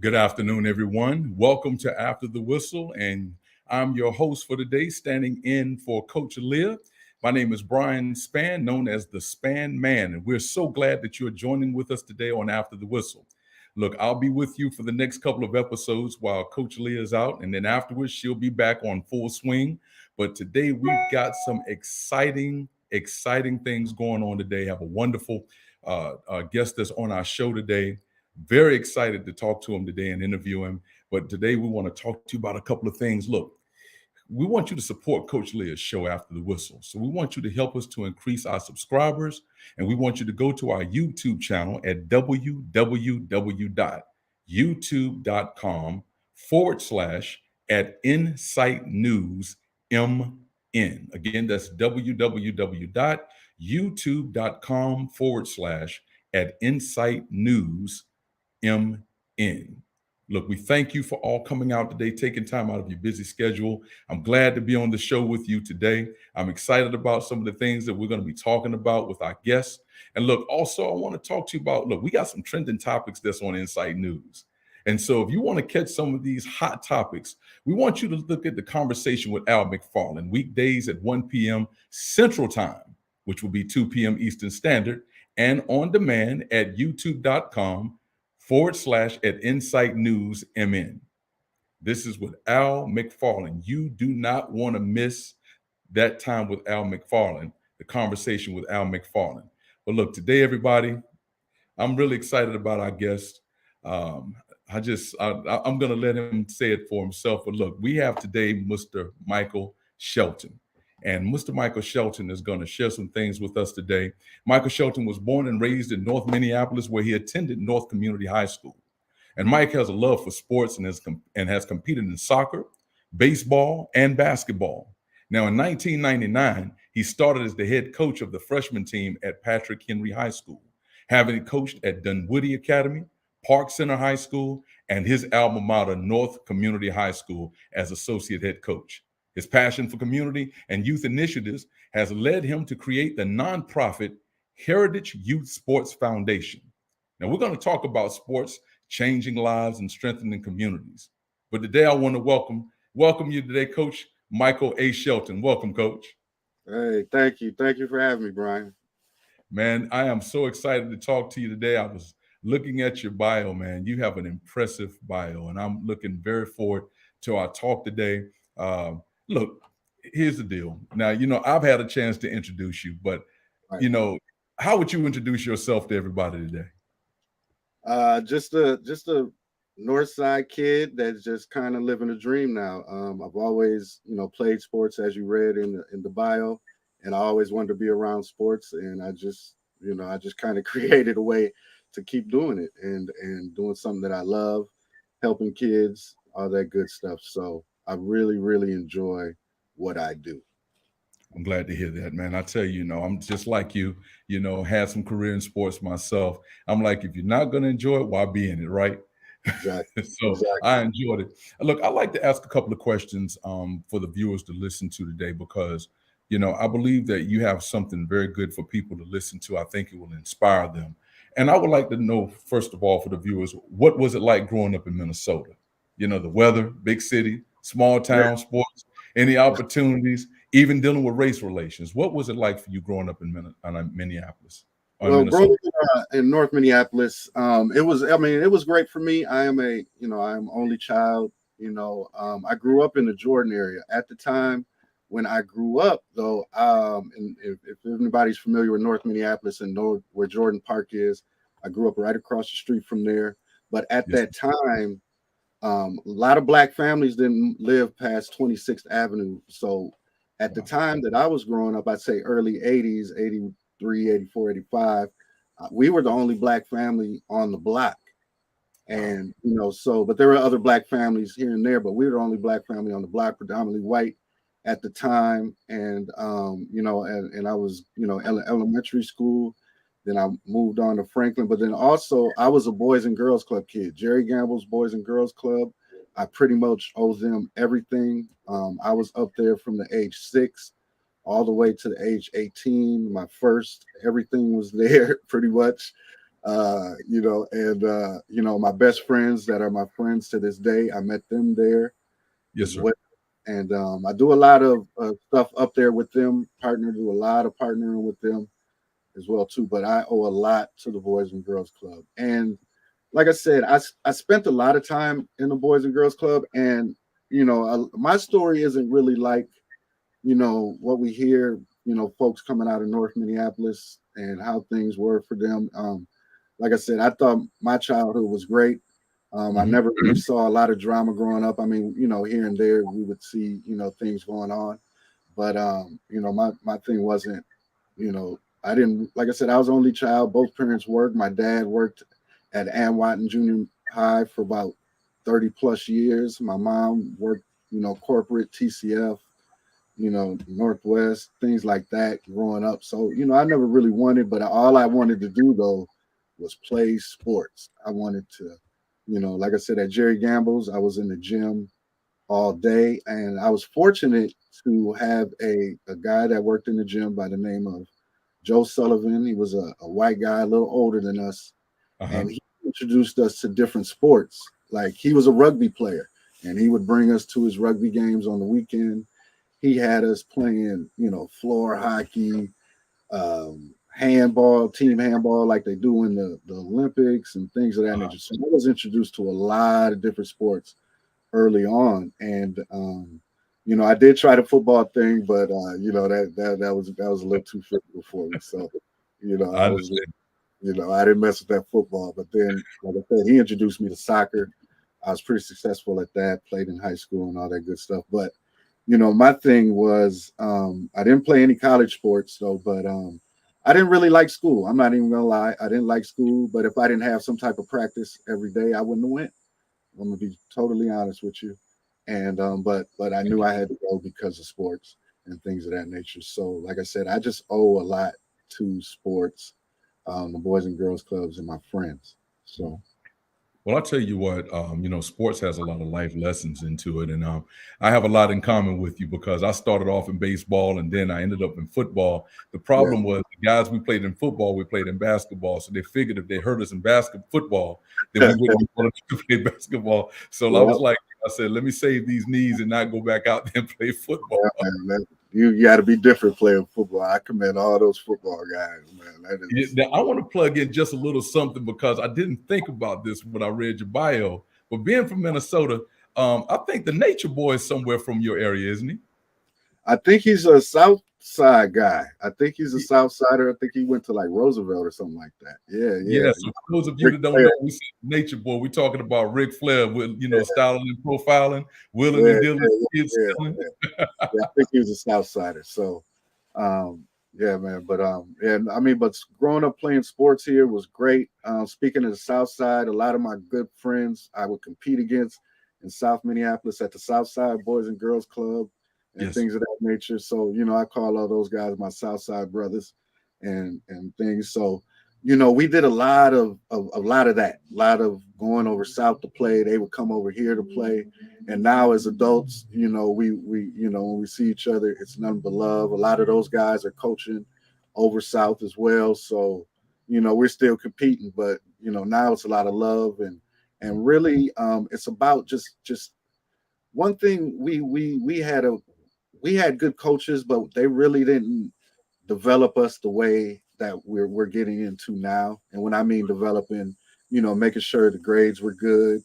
Good afternoon, everyone. Welcome to After the Whistle, and I'm your host for today, standing in for CoachLeah. My name is Brian Spann, known as the Spann Man, and we're so glad that you're joining with us today on After the Whistle. Look, I'll be with you for the next couple of episodes while CoachLeah is out, and then afterwards she'll be back on full swing. But today we've got some exciting things going on today. Have a wonderful guest that's on our show today. Very excited to talk to him today and interview him. But today we want to talk to you about a couple of things. Look, we want you to support Coach Leah's show After the Whistle. So we want you to help us to increase our subscribers. And we want you to go to our YouTube channel at www.youtube.com/at Insight News MN. Again, that's www.youtube.com/at Insight News MN. Look, we thank you for all coming out today, taking time out of your busy schedule. I'm glad to be on the show with you today. I'm excited about some of the things that we're going to be talking about with our guests. And look, also, I want to talk to you about, look, we got some trending topics that's on Insight News. And so if you want to catch some of these hot topics, we want you to look at the conversation with Al McFarland, weekdays at 1 p.m. Central Time, which will be 2 p.m. Eastern Standard, and on demand at youtube.com/at Insight News MN. This is with Al McFarland. You do not want to miss that time with Al McFarland, the conversation with Al McFarland. But look, today, everybody, I'm really excited about our guest. I'm going to let him say it for himself. But look, we have today Mr. Michael Shelton. And Mr. Michael Shelton is going to share some things with us today. Michael Shelton was born and raised in North Minneapolis, where he attended North Community High School. And Mike has a love for sports and has competed in soccer, baseball, and basketball. Now, in 1999, he started as the head coach of the freshman team at Patrick Henry High School, having coached at Dunwoody Academy, Park Center High School, and his alma mater, North Community High School, as associate head coach. His passion for community and youth initiatives has led him to create the nonprofit Heritage Youth Sports Foundation. Now, we're going to talk about sports changing lives and strengthening communities. But today I want to welcome you today, Coach Michael A. Shelton. Welcome, Coach. Hey, thank you. Thank you for having me, Brian. Man, I am so excited to talk to you today. I was looking at your bio, man. You have an impressive bio, and I'm looking very forward to our talk today. Look, here's the deal. Now, I've had a chance to introduce you, but, Right. How would you introduce yourself to everybody today? Just a North Side kid that's just kind of living a dream now. I've always, played sports, as you read in the bio, and I always wanted to be around sports, and I just kind of created a way to keep doing it and doing something that I love, helping kids, all that good stuff. So I really, really enjoy what I do. I'm glad to hear that, man. I tell you, I'm just like you, had some career in sports myself. I'm like, if you're not going to enjoy it, why be in it, right? Exactly. So I Exactly. enjoyed it. Look, I like to ask a couple of questions for the viewers to listen to today because, I believe that you have something very good for people to listen to. I think it will inspire them. And I would like to know, first of all, for the viewers, what was it like growing up in Minnesota? The weather, big city, small Yeah. town sports, any opportunities, even dealing with race relations. What was it like for you growing up in Minneapolis or in Well, growing Minnesota? up in North Minneapolis, it was great for me. I'm only child. I grew up in the Jordan area at the time. When I grew up, though, and if anybody's familiar with North Minneapolis and know where Jordan Park is, I grew up right across the street from there. But at Yes. that time, a lot of black families didn't live past 26th Avenue. So at the Wow. time that I was growing up, I'd say early 80s, 83, 84, 85, we were the only black family on the block. Wow. And, but there were other black families here and there, but we were the only black family on the block, predominantly white at the time. And, and I was, elementary school. Then I moved on to Franklin, but then also I was a Boys and Girls Club kid. Jerry Gamble's Boys and Girls Club. I pretty much owe them everything. I was up there from the age 6 all the way to the age 18. My first, everything was there pretty much. My best friends that are my friends to this day, I met them there Yes, as sir. well. And I do a lot of stuff up there with them, do a lot of partnering with them as well too. But I owe a lot to the Boys and Girls Club. And like I said, I spent a lot of time in the Boys and Girls Club, and my story isn't really like what we hear, folks coming out of North Minneapolis and how things were for them. Like I said, I thought my childhood was great. I Hmm. never really saw a lot of drama growing up. I mean, here and there we would see, things going on, but my thing wasn't, I didn't, like I said, I was the only child. Both parents worked. My dad worked at Ann Watton Junior High for about 30 plus years. My mom worked, corporate TCF, Northwest, things like that growing up. So, I never really wanted, but all I wanted to do though was play sports. I wanted to, like I said, at Jerry Gamble's, I was in the gym all day. And I was fortunate to have a guy that worked in the gym by the name of Joe Sullivan. He was a white guy, a little older than us. Uh-huh. And he introduced us to different sports. Like he was a rugby player and he would bring us to his rugby games on the weekend. He had us playing, floor hockey, handball, team handball, like they do in the Olympics and things of that Uh-huh. nature. So I was introduced to a lot of different sports early on, and I did try the football thing, but that was a little too physical for me. So, I I was, understand. I didn't mess with that football. But then, like I said, he introduced me to soccer. I was pretty successful at that. Played in high school and all that good stuff. But my thing was I didn't play any college sports though, but I didn't really like school. I'm not even gonna lie. I didn't like school, but if I didn't have some type of practice every day, I wouldn't have went. I'm gonna be totally honest with you. And but I knew I had to go because of sports and things of that nature. So like I said, I just owe a lot to sports, the Boys and Girls Clubs and my friends. So Well, I'll tell you what, sports has a lot of life lessons into it. And I have a lot in common with you because I started off in baseball and then I ended up in football. The yeah, problem was the guys we played in football, we played in basketball. So they figured if they hurt us in football, then we wouldn't be able to play basketball. So I yeah, was like, I said, let me save these knees and not go back out there and play football. yeah, man. You got to be different playing football. I commend all those football guys, man. That Yeah, is, now, I want to plug in just a little something because I didn't think about this when I read your bio. But being from Minnesota, I think the Nature Boy is somewhere from your area, isn't he? I think he's a South Side guy. I think he's a South Sider. I think he went to like Roosevelt or something like that. Yeah, Yeah. yeah. So for those of you Rick that don't Flair. know, we say Nature Boy. We're talking about Ric Flair with Yeah, styling and profiling, willing yeah, and dealing, yeah, kids yeah, stealing. yeah. Yeah, I think he was a South Sider. So, um, yeah, man. But and I mean, but growing up playing sports here was great. Speaking of the South Side, a lot of my good friends I would compete against in South Minneapolis at the South Side Boys and Girls Club and Yes. things of that nature. So, I call all those guys my South Side brothers and things. So, we did a lot of that, a lot of going over south to play. They would come over here to play, and now as adults, we when we see each other, it's nothing but love. A lot of those guys are coaching over south as well, so we're still competing, but now it's a lot of love and really it's about just one thing. We had good coaches, but they really didn't develop us the way that we're getting into now. And when I mean developing, making sure the grades were good,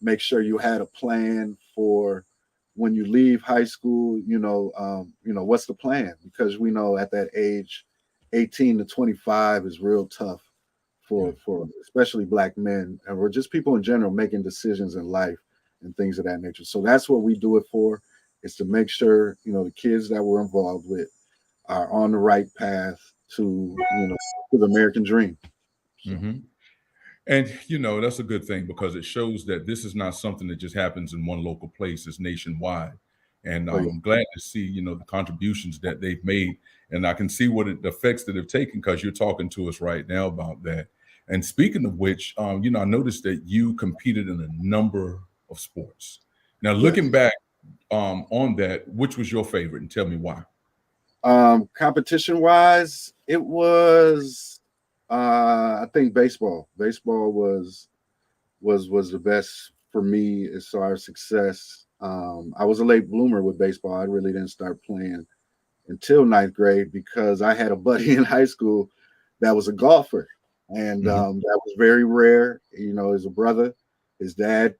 make sure you had a plan for when you leave high school, what's the plan? Because we know at that age, 18 to 25 is real tough Yeah. for especially black men and we're just people in general making decisions in life and things of that nature. So that's what we do it for, is to make sure, the kids that we're involved with are on the right path to the American dream. So Hmm. And that's a good thing because it shows that this is not something that just happens in one local place; it's nationwide. And oh yeah, I'm glad to see the contributions that they've made, and I can see the effects that they've taken because you're talking to us right now about that. And speaking of which, I noticed that you competed in a number of sports. Now, looking yes. back on that, which was your favorite, and tell me why? Competition wise, it was. I think baseball. Baseball was the best for me as far as success. I was a late bloomer with baseball. I really didn't start playing until ninth grade because I had a buddy in high school that was a golfer, and Hmm. that was very rare. You know, as a brother, his dad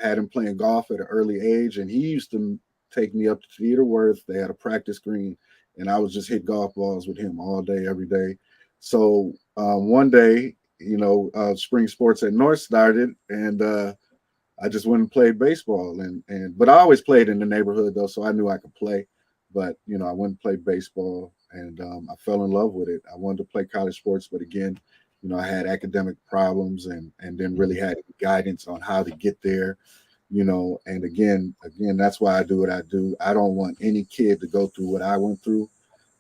had him playing golf at an early age, and he used to take me up to Theater Worth. They had a practice green, and I was just hit golf balls with him all day, every day. So one day, spring sports at North started, and I just went and played baseball, and but I always played in the neighborhood though, so I knew I could play. But I went and played baseball, and I fell in love with it. I wanted to play college sports, but again, I had academic problems and didn't really Hmm. have guidance on how to get there. And again, that's why I do what I do. I don't want any kid to go through what I went through.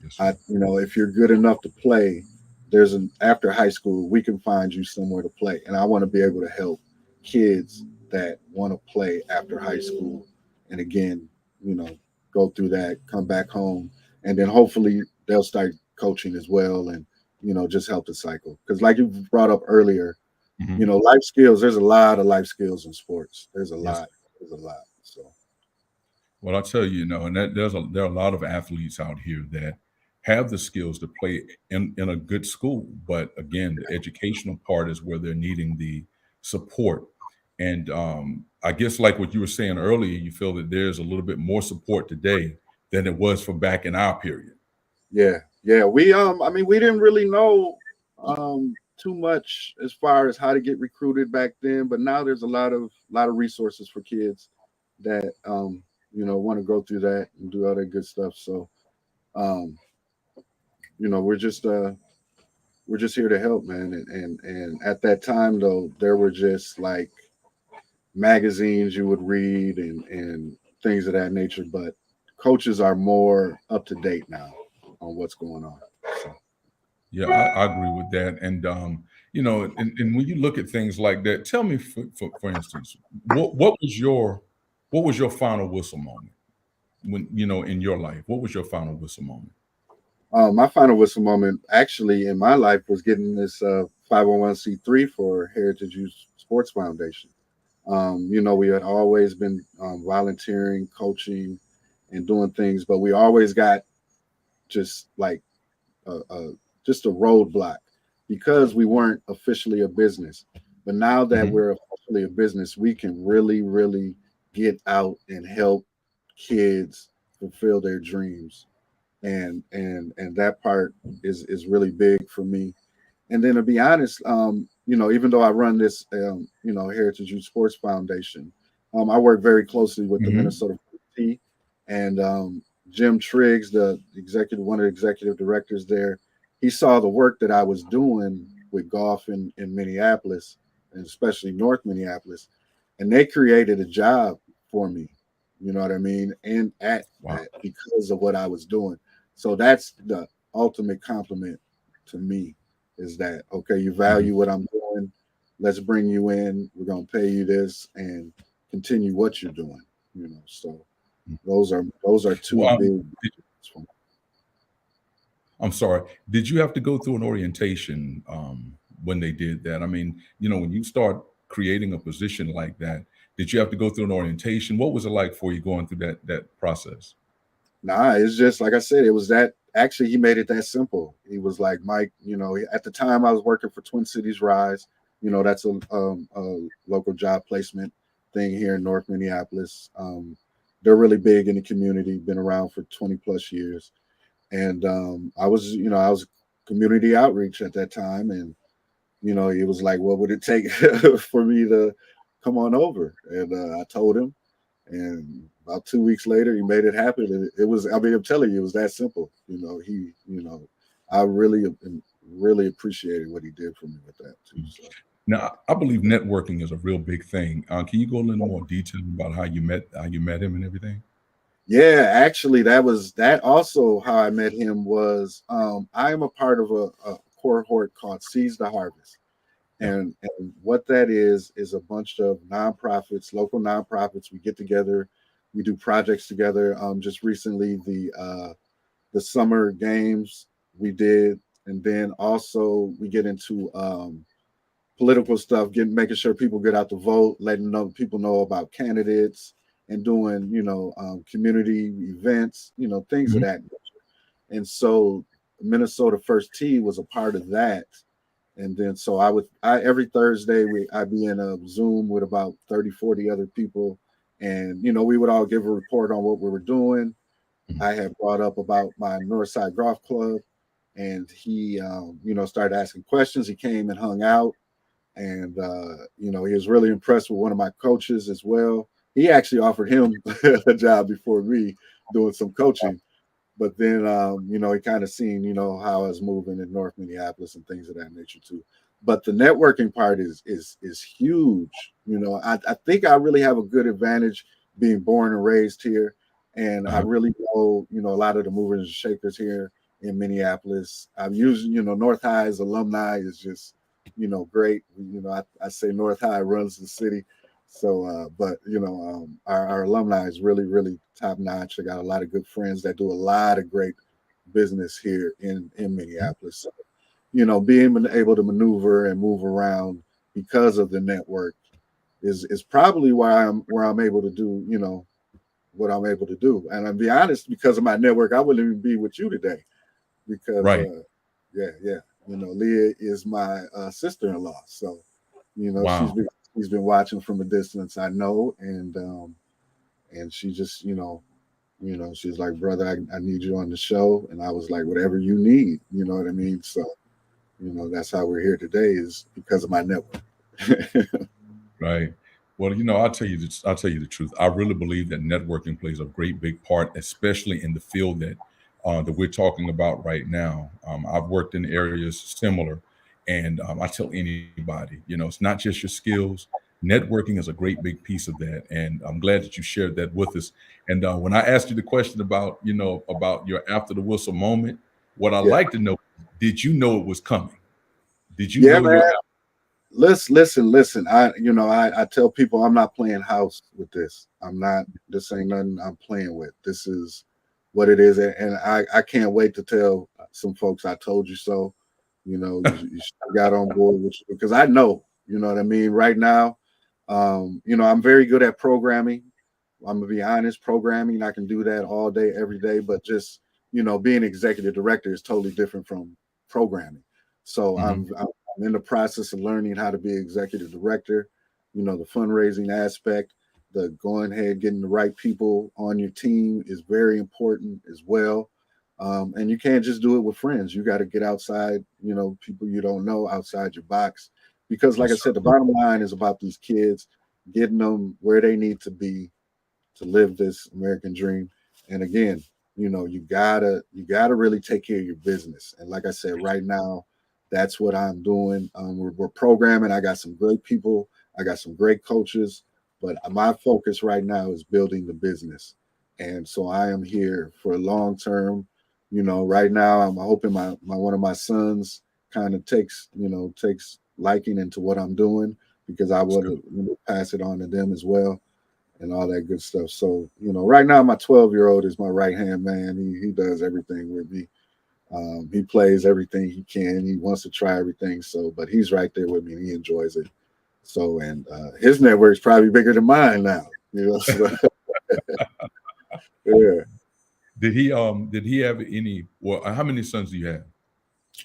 Yes, sir. If you're good enough to play, there's an after high school, we can find you somewhere to play. And I want to be able to help kids that want to play after high school. And again, you know, go through that, come back home, and then hopefully they'll start coaching as well and, just help the cycle. Because like you brought up earlier, Hmm. life skills, there's a lot of life skills in sports. There's a Yes. lot. There's a lot. So Well, I'll tell you, and there are a lot of athletes out here that have the skills to play in a good school, but again, the educational part is where they're needing the support. And I guess, like what you were saying earlier, you feel that there's a little bit more support today than it was for back in our period. yeah, yeah. We didn't really know too much as far as how to get recruited back then, but now there's a lot of resources for kids that want to go through that and do all that good stuff. So um, you know, we're just here to help, man. And at that time though, there were just like magazines you would read and things of that nature, but coaches are more up to date now on what's going on. So, Yeah, I agree with that. And and when you look at things like that, tell me, for instance, what was your final whistle moment when in your life? What was your final whistle moment? my final whistle moment actually in my life was getting this 501c3 for Heritage Youth Sports Foundation. We had always been volunteering, coaching, and doing things, but we always got just like a just a roadblock because we weren't officially a business. But now that Hmm. we're officially a business, we can really, really get out and help kids fulfill their dreams. And that part is really big for me. And then to be honest, even though I run this, Heritage Youth Sports Foundation, I work very closely with the Hmm. Minnesota T and Jim Triggs, one of the executive directors there. He saw the work that I was doing with golf in Minneapolis, and especially North Minneapolis, and they created a job for me. You know what I mean? And at Wow. that because of what I was doing. So that's the ultimate compliment to me is that okay, you Hmm. value what I'm doing. Let's bring you in. We're gonna pay you this and continue what you're doing. So those are two Well, big. I'm sorry. Did you have to go through an orientation when they did that? I mean, when you start creating a position like that, did you have to go through an orientation? What was it like for you going through that process? Nah, it's just like I said. It was that actually he made it that simple. He was like, Mike. At the time I was working for Twin Cities Rise. That's a local job placement thing here in North Minneapolis. They're really big in the community. Been around for 20 plus years. And I was community outreach at that time, and he was like, "What would it take for me to come on over?" And I told him, and about 2 weeks later, he made it happen. And it was, I mean, I'm telling you, it was that simple. I really appreciated what he did for me with that too. So. Now, I believe networking is a real big thing. Can you go a little more detail about how you met him and everything? Yeah, actually, that also how I met him was I am a part of a cohort called Seize the Harvest. Yeah. And what that is a bunch of nonprofits, local nonprofits. We get together, we do projects together. Just recently, the summer games we did. and then also we get into political stuff, making sure people get out to vote, letting people know about candidates, and doing community events, things of Mhm. that nature. And so Minnesota First Tee was a part of that. And then so I every Thursday I'd be in a Zoom with about 30, 40 other people, and we would all give a report on what we were doing. Mhm. I had brought up about my Northside Golf Club, and he started asking questions. He came and hung out, and he was really impressed with one of my coaches as well. He actually offered him a job before me, doing some coaching. But then he kind of seen how I was moving in North Minneapolis and things of that nature too. But the networking part is huge. I think I really have a good advantage being born and raised here, and I Uh-huh. really know a lot of the movers and shakers here in Minneapolis. I'm using North High's alumni is just great. I say North High runs the city. So, but our alumni is really, really top notch. I got a lot of good friends that do a lot of great business here in Minneapolis. So, being able to maneuver and move around because of the network is probably where I'm able to do what I'm able to do. And I'll be honest, because of my network, I wouldn't even be with you today because Right. yeah, Leah is my sister-in-law. So she's Wow. been watching from a distance, I know, and she just she's like, brother, I need you on the show, and I was like, whatever you need, you know what I mean. So that's how we're here today, is because of my network. Right. Well, I'll tell you the truth. I really believe that networking plays a great big part, especially in the field that we're talking about right now. I've worked in areas similar, and I tell anybody, it's not just your skills. Networking is a great big piece of that, and I'm glad that you shared that with us. And when I asked you the question about, about your after the whistle moment, what I Yeah, like to know, did you know it was coming? Did you yeah, know man. your Listen. I tell people I'm not playing house with this. I'm not. This ain't nothing I'm playing with. This is what it is, and I can't wait to tell some folks I told you so. You got on board with you, because I know. You know what I mean. Right now, I'm very good at programming. I'm gonna be honest. Programming, I can do that all day, every day. But just being executive director is totally different from programming. So Mhm. I'm in the process of learning how to be executive director. The fundraising aspect, the going ahead, getting the right people on your team is very important as well. And you can't just do it with friends. You got to get outside, people you don't know, outside your box. Because, like I Yes, said, the sir. bottom line is about these kids, getting them where they need to be to live this American dream. And again, you gotta really take care of your business. And like I said, right now, that's what I'm doing. We're programming. I got some great people. I got some great coaches, but my focus right now is building the business. And so I am here for long term. Right now I'm hoping my one of my sons kind of takes liking into what I'm doing, because I That's would good. pass it on to them as well, and all that good stuff. So, right now my 12-year-old is my right hand man. He does everything with me. He plays everything he can. He wants to try everything. So, but he's right there with me, and he enjoys it. So, and his network's probably bigger than mine now. So, yeah. Did he have any, well, how many sons do you have?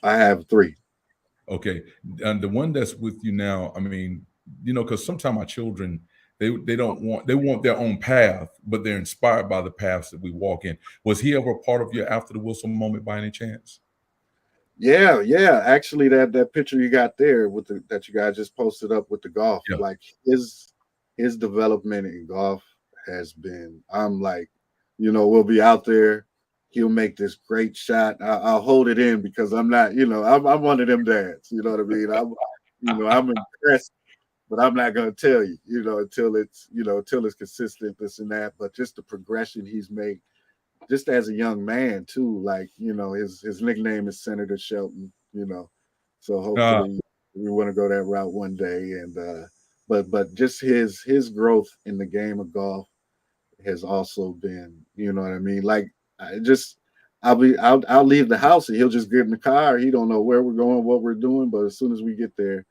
I have three. Okay. And the one that's with you now, I mean, because sometimes our children, they want their own path, but they're inspired by the paths that we walk in. Was he ever a part of your after the whistle moment by any chance? Yeah, yeah. Actually, that picture you got there with that you guys just posted up with the golf, Yeah. like his development in golf has been. I'm like, we'll be out there. He'll make this great shot. I'll hold it in because I'm not, I'm one of them dads. You know what I mean? I'm impressed, but I'm not gonna tell you, until it's consistent, this and that. But just the progression he's made, just as a young man too. Like, his nickname is Senator Shelton. So Uh, hopefully we want to go that route one day. And but just his growth in the game of golf has also been, you know what I mean. Like, I just I'll leave the house and he'll just get in the car. He don't know where we're going, what we're doing, but as soon as we get there,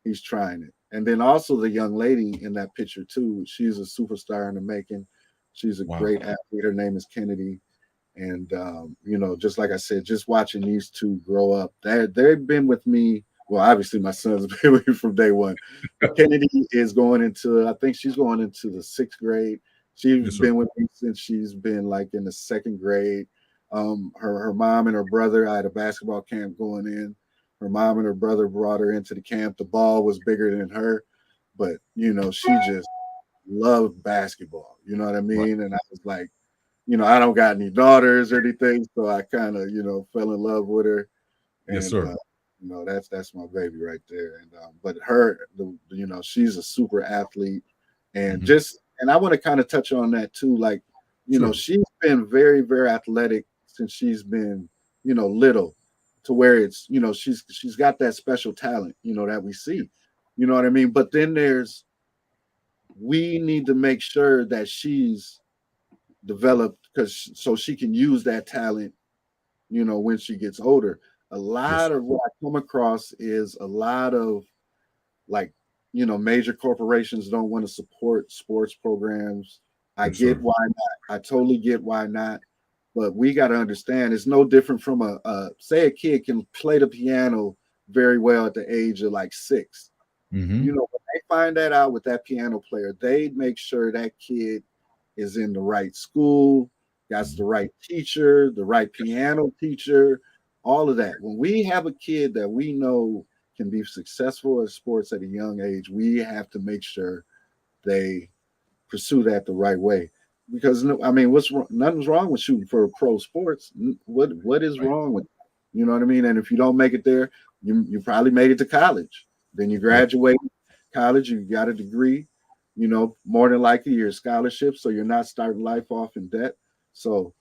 he's trying it. And then also the young lady in that picture too. She's a superstar in the making. She's a Wow. great athlete. Her name is Kennedy. And just like I said, just watching these two grow up, they've been with me. Well, obviously my son's been with me from day one. Kennedy is going into, I think she's going into the 6th grade. She's Yes, sir. been with me since she's been like in the 2nd grade. Her mom and her brother, I had a basketball camp going in. Her mom and her brother brought her into the camp. The ball was bigger than her, but she just loved basketball. You know what I Right. mean? And I was like, I don't got any daughters or anything, so I kind of, fell in love with her, Yes, and sir. that's my baby right there. And but her, she's a super athlete, and Hmm. I want to kind of touch on that too. Like, Sure. she's been very, very athletic since she's been, little, to where it's, she's got that special talent, that we see. You know what I mean? But then we need to make sure that she's developed because so she can use that talent, when she gets older. A Yes. lot of what I come across is a lot of like, major corporations don't want to support sports programs. I Yes, get sir. why not. I totally get why not. But we got to understand it's no different from say a kid can play the piano very well at the age of like 6. Hmm. When they find that out with that piano player, they make sure that kid is in the right school, got the right teacher, the right piano teacher, all of that. When we have a kid that we know can be successful at sports at a young age, we have to make sure they pursue that the right way. Because I mean, nothing's wrong with shooting for pro sports. What is Right. wrong with you know what I mean? And if you don't make it there, you probably made it to college. Then you Yeah. graduate college, you got a degree. More than likely you're a scholarship, so you're not starting life off in debt. So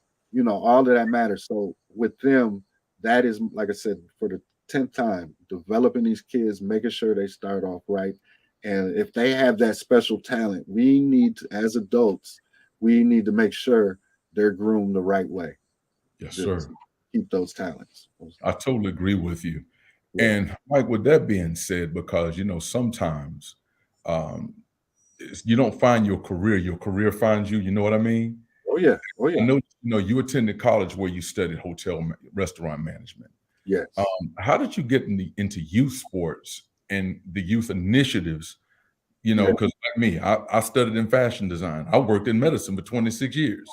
all of that matters. So with them, that is like I said for the 10th time, developing these kids, making sure they start off right, and if they have that special talent, we need to, as adults, we need to make sure they're groomed the right way Yes, to sir. keep those talents. I totally agree with you. Yeah. And Mike, with that being said, because sometimes um, you don't find your career finds you. You know what I mean? Oh yeah. Oh I yeah. know you attended college where you studied restaurant management. Yes. How did you get into youth sports and the youth initiatives? Yeah. Because like me, I studied in fashion design. I worked in medicine for 26 years.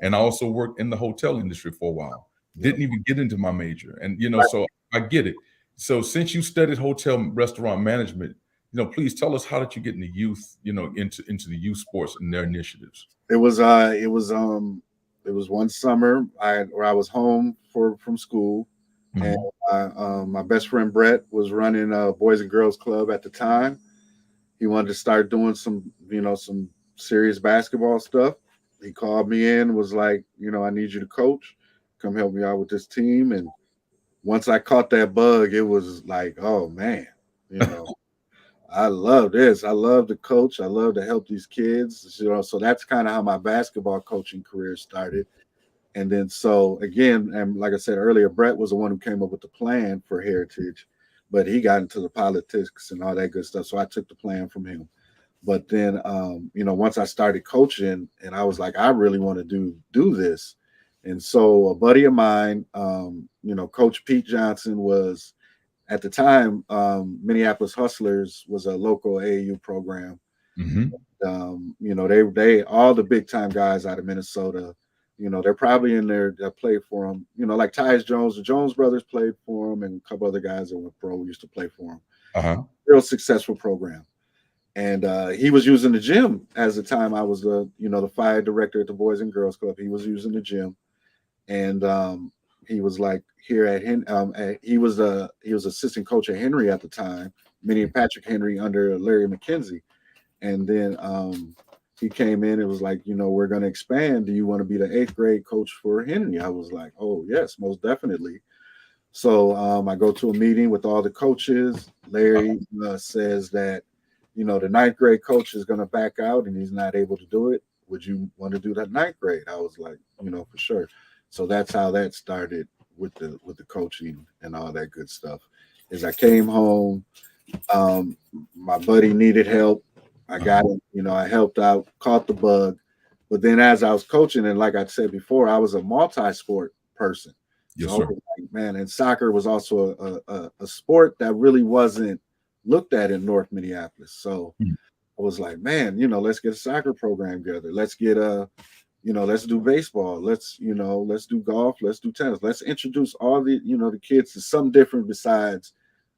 And I also worked in the hotel industry for a while. Yeah. Didn't even get into my major. And Right. so I get it. So since you studied hotel restaurant management, please tell us how did you get into youth, into the youth sports and their initiatives. It was one summer where I was home from school, and Hmm. my best friend Brett was running a Boys and Girls Club at the time. He wanted to start doing some serious basketball stuff. He called me in, was like, I need you to coach, come help me out with this team. And once I caught that bug, it was like, oh man, you know, I love this. I love to coach. I love to help these kids. So that's kind of how my basketball coaching career started. And then so again, and like I said earlier, Brett was the one who came up with the plan for Heritage, but he got into the politics and all that good stuff. So I took the plan from him. But then once I started coaching and I was like, I really want to do this. And so a buddy of mine, Coach Pete Johnson was at the time, Minneapolis Hustlers was a local AAU program. Hmm. They all the big time guys out of Minnesota, they're probably in there that played for them. Like Tyus Jones, the Jones brothers played for him, and a couple other guys that went pro used to play for him. Uh-huh. Real successful program. And he was using the gym as the time I was the fire director at the Boys and Girls Club. He was using the gym, and he was like here at he was assistant coach at Henry at the time, meaning Patrick Henry under Larry McKenzie. And then he came in and was like, we're going to expand. Do you want to be the 8th grade coach for Henry? I was like, oh yes, most definitely. So I go to a meeting with all the coaches. Larry says that, the 9th grade coach is going to back out and he's not able to do it. Would you want to do that 9th grade? I was like, for sure. So that's how that started with the coaching and all that good stuff. Is I came home, um, my buddy needed help. I got Uh-huh. it. I helped out, caught the bug. But then as I was coaching, and like I said before, I was a multi-sport person. So Yes, I sir. was like, man, and soccer was also a sport that really wasn't looked at in North Minneapolis. So Mm. I was like, man, let's get a soccer program together. Let's get let's do baseball. Let's do golf. Let's do tennis. Let's introduce all the kids to something different besides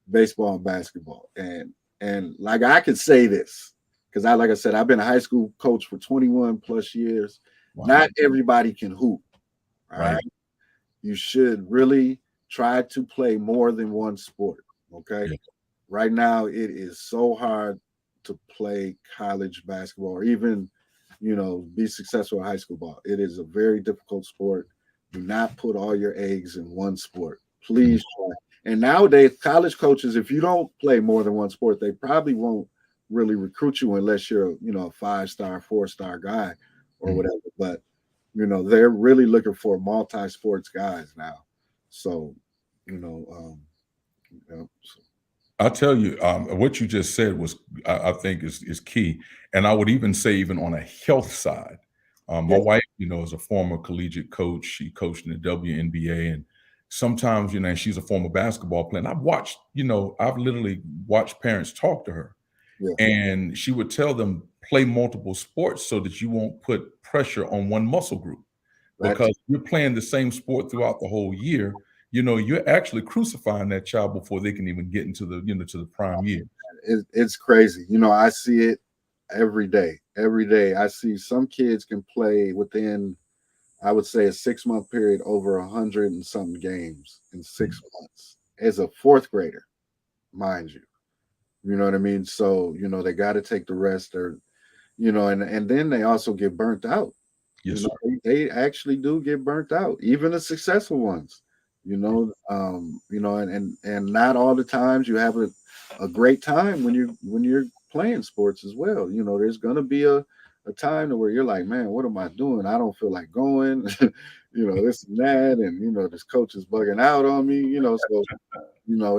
baseball and basketball. And like I could say this because like I said, I've been a high school coach for 21 plus years. Wow. Not everybody can hoop. All Right. right. You should really try to play more than one sport. Okay. Yeah. Right now, it is so hard to play college basketball or even, be successful at high school ball. It is a very difficult sport. Do not put all your eggs in one sport. Mm. Please try. And nowadays, college coaches, if you don't play more than one sport, they probably won't really recruit you unless you're, a 5-star, 4-star guy or Mm. whatever. But, they're really looking for multi-sports guys now. So, you know, so I'll tell you, what you just said was, I think, is key, and I would even say, even on a health side, my yeah, wife, is a former collegiate coach. She coached in the WNBA, and sometimes, and she's a former basketball player. And I've literally watched parents talk to her, yeah, and she would tell them play multiple sports so that you won't put pressure on one muscle group that's because you're playing the same sport throughout the whole year. You're actually crucifying that child before they can even get into the prime year. it's crazy. I see it every day. Every day, I see some kids can play within, I would say, a 6-month period over 100 and something games in Mm. 6 months as a fourth grader, mind you. You know what I mean? So they got to take the rest, or and then they also get burnt out. Yes, sir. They actually do get burnt out, even the successful ones. And not all the times you have a great time when you're playing sports as well. There's gonna be a time to where you're like, man, what am I doing? I don't feel like going, this and that, and this coach is bugging out on me, so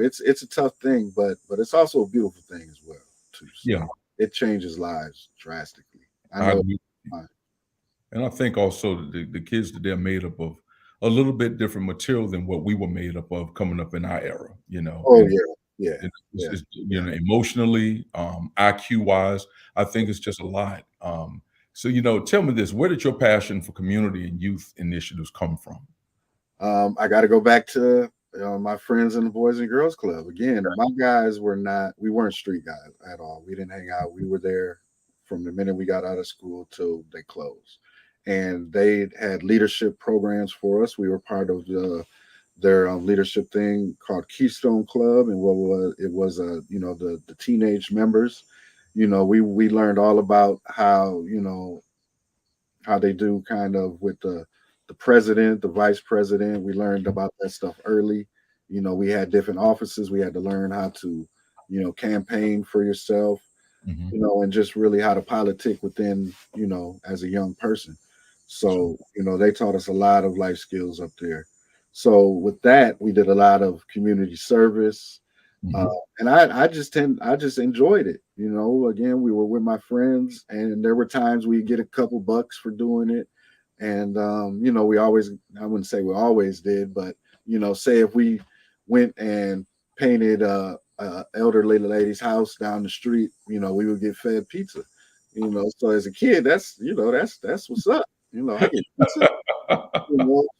it's a tough thing, but it's also a beautiful thing as well, too. So Yeah, it changes lives drastically. I I know. agree. And I think also that the kids that they're made up of a little bit different material than what we were made up of coming up in our era, Oh and yeah, yeah, yeah, it's yeah. emotionally, IQ wise, I think it's just a lot. So tell me this: where did your passion for community and youth initiatives come from? I got to go back to my friends in the Boys and Girls Club again. My guys we weren't street guys at all. We didn't hang out. We were there from the minute we got out of school till they closed, and they had leadership programs for us. We were part of their leadership thing called Keystone Club, and what was it was the teenage members. We learned all about how they do kind of with the president, the vice president. We learned about that stuff early. We had different offices. We had to learn how to, campaign for yourself, Hmm. and just really how to politic within, as a young person. So, they taught us a lot of life skills up there. So with that, we did a lot of community service. Uh, Hmm. and I just enjoyed it. Again, we were with my friends, and there were times we get a couple bucks for doing it. And we always, I wouldn't say we always did, but say if we went and painted a elderly lady's house down the street, we would get fed pizza. So as a kid, that's what's up. I get pizza.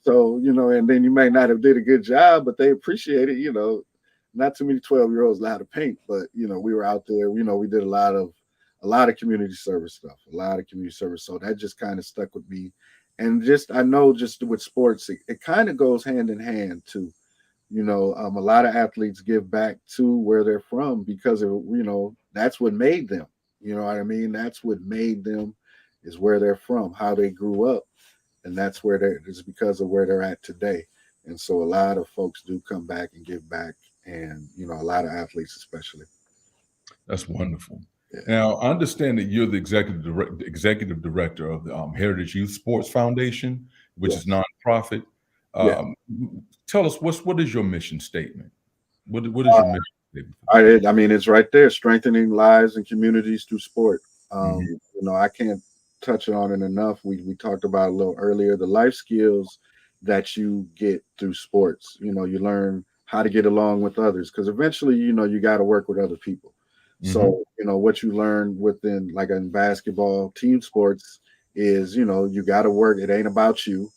So and then you may not have did a good job, but they appreciate it. Not too many 12-year-olds know how to paint, but we were out there. We did a lot of community service stuff, a lot of community service. So that just kind of stuck with me, and just I know just with sports, it kind of goes hand in hand too. A lot of athletes give back to where they're from because of that's what made them. You know what I mean? That's what made them is where they're from, how they grew up, and that's where it's because of where they're at today. And so a lot of folks do come back and give back, and a lot of athletes especially. That's wonderful. Yeah, Now, I understand that you're the executive director of the Heritage Youth Sports Foundation, which yeah, is nonprofit. Yeah. Um, Tell us what is your mission statement? What is your mission statement for the I mean, it's right there, strengthening lives and communities through sport. company? I can't touch on it enough. We talked about a little earlier the life skills that you get through sports. You learn how to get along with others because eventually, you got to work with other people. Hmm. So, what you learn within, like in basketball, team sports is, you got to work. It ain't about you.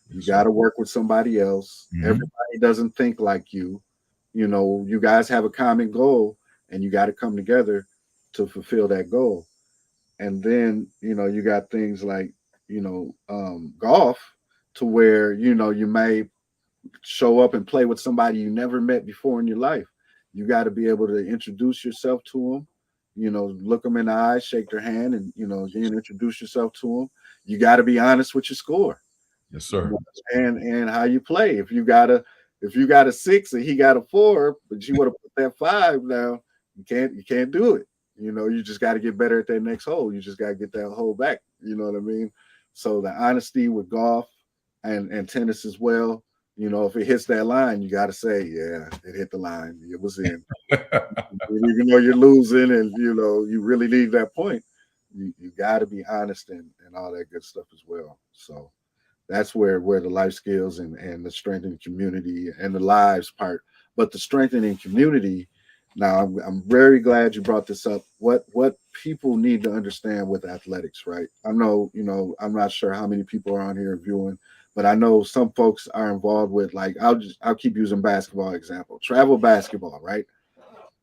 You Yes, got sir. to work with somebody else. Hmm. Everybody doesn't think like you. You guys have a common goal and you got to come together to fulfill that goal. And then, you got things like, golf to where, you may show up and play with somebody you never met before in your life. You got to be able to introduce yourself to them, look them in the eye, shake their hand, and, then introduce yourself to them. You got to be honest with your score. Yes, sir. And how you play. If you got a 6 and he got a 4, but you would have put that 5 now, you can't do it. You just got to get better at that next hole. You just got to get that hole back. You know what I mean? So the honesty with golf and tennis as well. If it hits that line, you got to say, yeah, it hit the line. It was in. Even though you're losing and you really need that point, you got to be honest and all that good stuff as well. So that's where the life skills and the strengthening community and the lives part. But the strengthening community, now I'm very glad you brought this up. What people need to understand with athletics, right? I know, I'm not sure how many people are on here viewing, but I know some folks are involved with, like, I'll keep using basketball example. Travel basketball, right?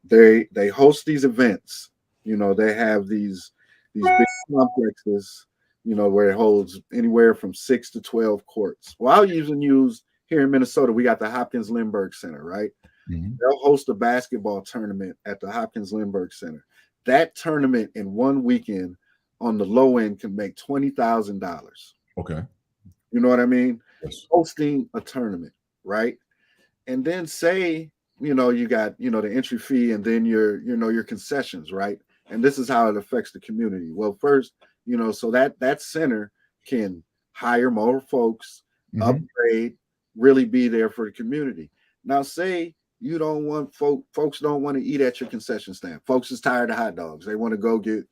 They host these events. They have these big complexes, where it holds anywhere from 6 to 12 courts. Well, I'll even use here in Minnesota, we got the Hopkins Lindbergh Center, right? Hmm. They'll host a basketball tournament at the Hopkins Lindbergh Center. That tournament in one weekend on the low end can make $20,000. Okay. You know what I mean? Yes. Hosting a tournament, right? And then say, you got, the entry fee and then your concessions, right? And this is how it affects the community. Well, first, so that center can hire more folks, Hmm. upgrade, really be there for the community. Now say you don't want folks don't want to eat at your concession stand. Folks is tired of hot dogs. They want to go get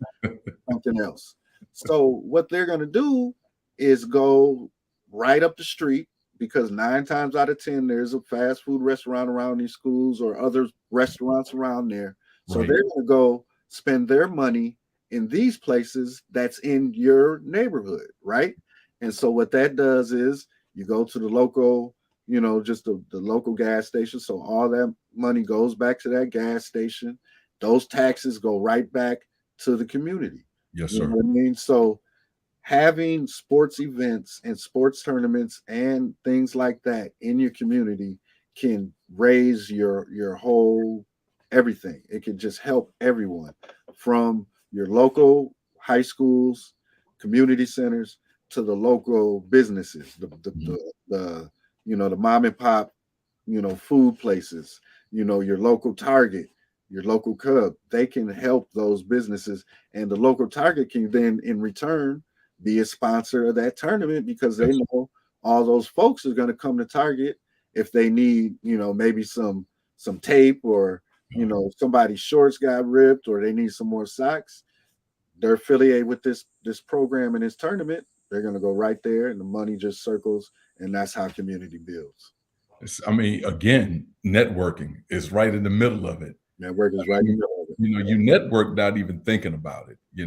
something else. So what they're going to do is go right up the street, because 9 times out of 10 there's a fast food restaurant around these schools or other restaurants around there. So Right. they're going to go spend their money in these places that's in your neighborhood, right? And so what that does is you go to the local, just the local gas station. So all that money goes back to that gas station. Those taxes go right back to the community. Yes, You know sir. what I mean? So having sports events and sports tournaments and things like that in your community can raise your whole everything. It can just help everyone from your local high schools, community centers to the local businesses, Mhm. the mom and pop, food places, your local Target, your local Cub. They can help those businesses, and the local Target can then, in return, be a sponsor of that tournament because they Yes. know all those folks are going to come to Target if they need, maybe some tape or somebody's shorts got ripped or they need some more socks. They're affiliated with this program and this tournament. They're going to go right there, and the money just circles, and that's how community builds. I mean, again, networking is right in the middle of it. Network is right in the You middle of it. you network not even thinking about it, Yeah,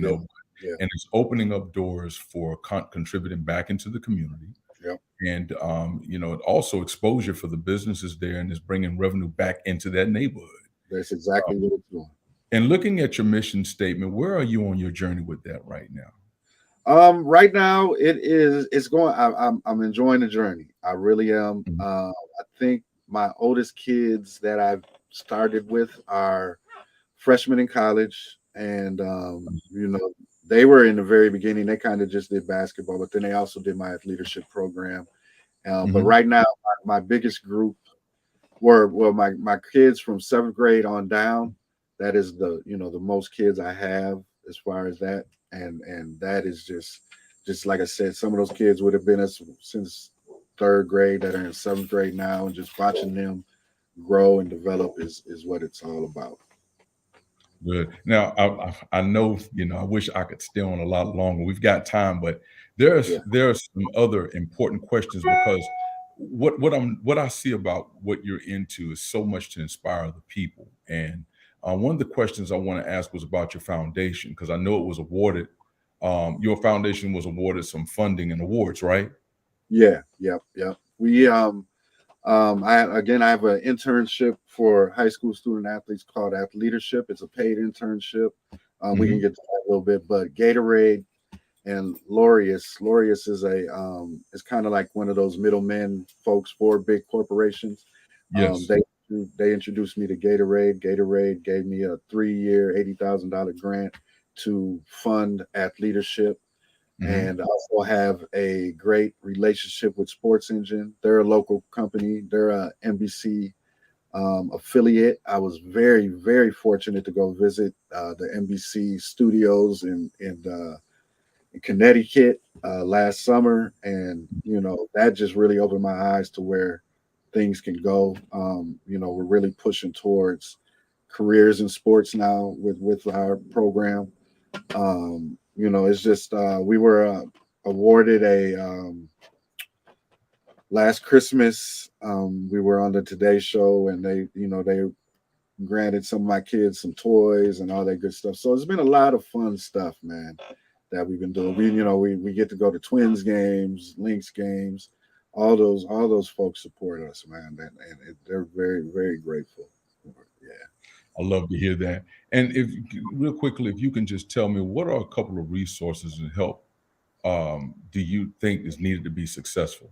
yeah, and it's opening up doors for contributing back into the community. yeah. And, it also exposure for the businesses there and is bringing revenue back into that neighborhood. That's exactly what it's doing. And looking at your mission statement, where are you on your journey with that right now? Right now it's going. I'm enjoying the journey. I really am. Mhm. I think my oldest kids that I've started with are freshmen in college, and they were in the very beginning. They kind of just did basketball, but then they also did my leadership program. But Mhm. right now, my biggest group were my kids from seventh grade on down. That is the most kids I have as far as that, and that is just like I said, some of those kids would have been us since third grade that are in seventh grade now, and just watching them grow and develop is what it's all about. Good. Now, I know, I wish I could stay on a lot longer. We've got time, but there's Yeah. there's some other important questions because what I see about what you're into is so much to inspire the people. And one of the questions I want to ask was about your foundation because I know it was awarded. Your foundation was awarded some funding and awards, right? Yeah. Yep. Yep. I have an internship for high school student athletes called Athleadership. It's a paid internship. We can Hmm. get to that a little bit, but Gatorade and Laureus is kind of like one of those middlemen folks for big corporations. Um, Yes. they they introduced me to Gatorade. Gatorade gave me a 3-year, $80,000 grant to fund Athleadership, Hmm. and I also have a great relationship with Sports Engine. They're a local company. They're a NBC affiliate. I was very, very fortunate to go visit the NBC studios in Connecticut last summer, and that just really opened my eyes to where things can go. We're really pushing towards careers in sports now with our program. It's just we were awarded a last Christmas. We were on the Today Show, and they granted some of my kids some toys and all that good stuff. So it's been a lot of fun stuff, man, that we've been doing. We get to go to Twins games, Lynx games. All those folks support us, man, and they're very, very grateful. Yeah. I love to hear that. And if real quickly, if you can just tell me what are a couple of resources and help do you think is needed to be successful?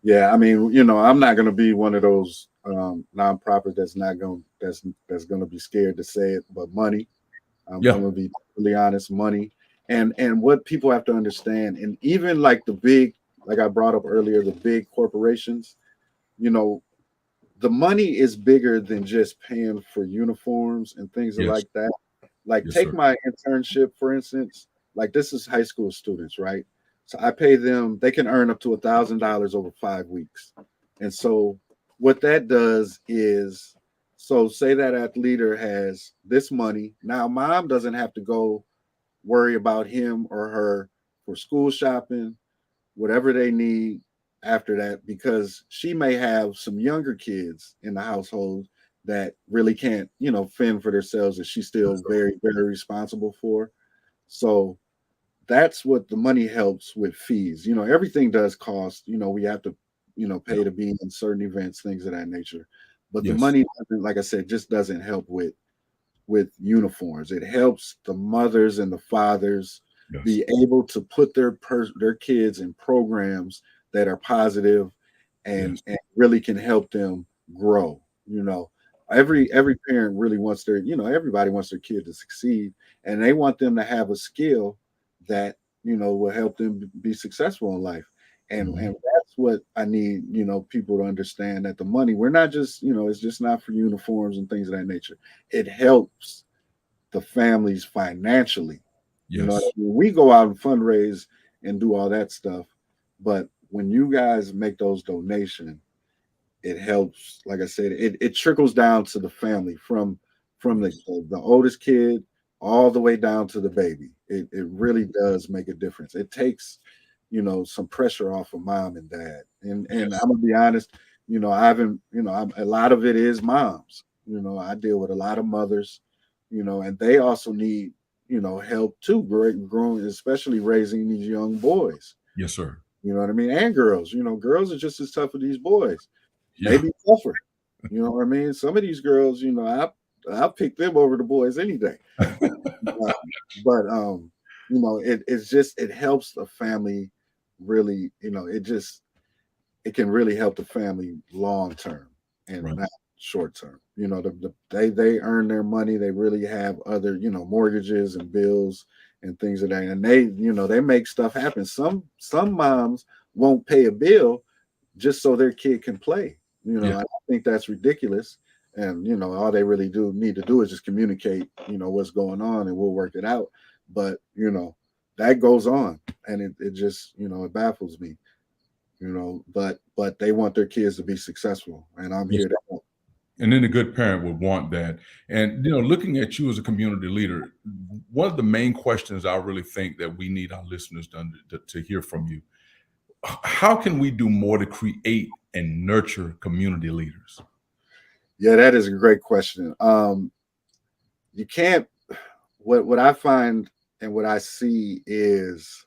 Yeah, I mean, I'm not going to be one of those nonprofits that's going to be scared to say it, but money. I'm Yeah. going to be really honest, money, and what people have to understand, and even like the big, like I brought up earlier, the big corporations, you know, the money is bigger than just paying for uniforms and things Yes. like that. Like Yes, take sir. my internship for instance. Like this is high school students, right? So I pay them. They can earn up to $1,000 over 5 weeks, and so what that does is, so say that athlete has this money. Now mom doesn't have to go worry about him or her for school shopping, whatever they need after that, because she may have some younger kids in the household that really can't, fend for themselves, that she's still Yes, sir. very, very responsible for. So that's what the money helps with fees. Everything does cost. We have to, Yeah. pay to be in certain events, things of that nature. But the Yes. money, like I said, just doesn't help with uniforms. It helps the mothers and the fathers Yes. be able to put their kids in programs that are positive Yes. and really can help them grow. You know, every parent really wants everybody wants their kid to succeed, and they want them to have a skill that will help them be successful in life. And Mhm. that's what I need, people to understand, that the money, we're not just, it's just not for uniforms and things of that nature. It helps the families financially. You know what I Yes. mean? We go out and fundraise and do all that stuff, but when you guys make those donations, it helps. Like I said, it trickles down to the family, from the, Yes. the oldest kid all the way down to the baby. It really does make a difference. It takes some pressure off of mom and dad. And Yes. I'm gonna be honest, I haven't, a lot of it is moms. I deal with a lot of mothers, and they also need help too, growing, especially raising these young boys. Yes, sir. You know what I mean? And girls, girls are just as tough as these boys, Yeah. maybe tougher. You know what I mean? Some of these girls, I'll pick them over the boys any day. Uh, but it's just, it helps the family really. It can really help the family long term and Right. not short term. They earn their money. They really have other mortgages and bills and things of that, and they make stuff happen. Some moms won't pay a bill just so their kid can play. Yeah. I think that's ridiculous. And all they really do need to do is just communicate, what's going on, and we'll work it out. But that goes on, and it just it baffles me. but they want their kids to be successful, and I'm Yes. here to help. And then a good parent would want that. And looking at you as a community leader, one of the main questions I really think that we need our listeners to hear from you: how can we do more to create and nurture community leaders? Yeah, that is a great question. You can't. What I find and what I see is